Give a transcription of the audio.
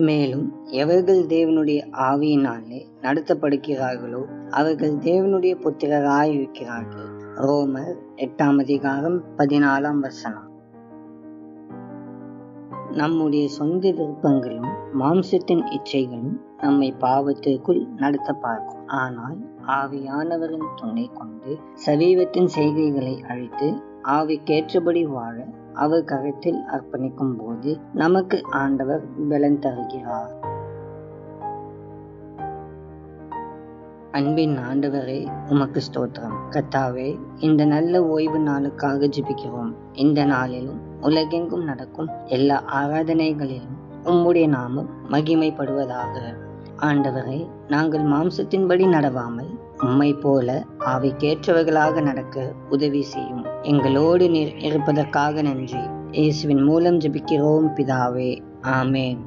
மேலும் எவர்கள் தேவனுடைய ஆவியினாலே நடத்தப்படுகிறார்களோ அவர்கள் தேவனுடைய புத்திரராயிருக்கிறார்கள். ரோமர் 8:14. நம்முடைய சொந்த விருப்பங்களும் மாம்சத்தின் இச்சைகளும் நம்மை பாவத்திற்குள் நடத்த பார்க்கும். ஆனால் ஆவியானவரின் துணை கொண்டு சரீரத்தின் செய்கைகளை அழித்து ஆவிக்கேற்றபடி வாழ அவர் கரத்தில் அர்ப்பணிக்கும் போது நமக்கு ஆண்டவர் பலன் தருகிறார். அன்பின் ஆண்டவரே, உமக்கு ஸ்தோத்திரம். கர்த்தாவே, இந்த நல்ல ஓய்வு நாளுக்காக ஜெபிக்கிறோம். இந்த நாளிலும் உலகெங்கும் நடக்கும் எல்லா ஆராதனைகளிலும் உம்முடைய நாமம் மகிமைப்படுவதாக. ஆண்டவரே, நாங்கள் மாம்சத்தின்படி நடவாமல் உம்மை போல ஆவிக்கேற்றவர்களாக நடக்க உதவி செய்யும். எங்களோடு நீர் இருப்பதற்காக நன்றி. இயேசுவின் மூலம் ஜெபிக்கிறோம் பிதாவே. ஆமேன்.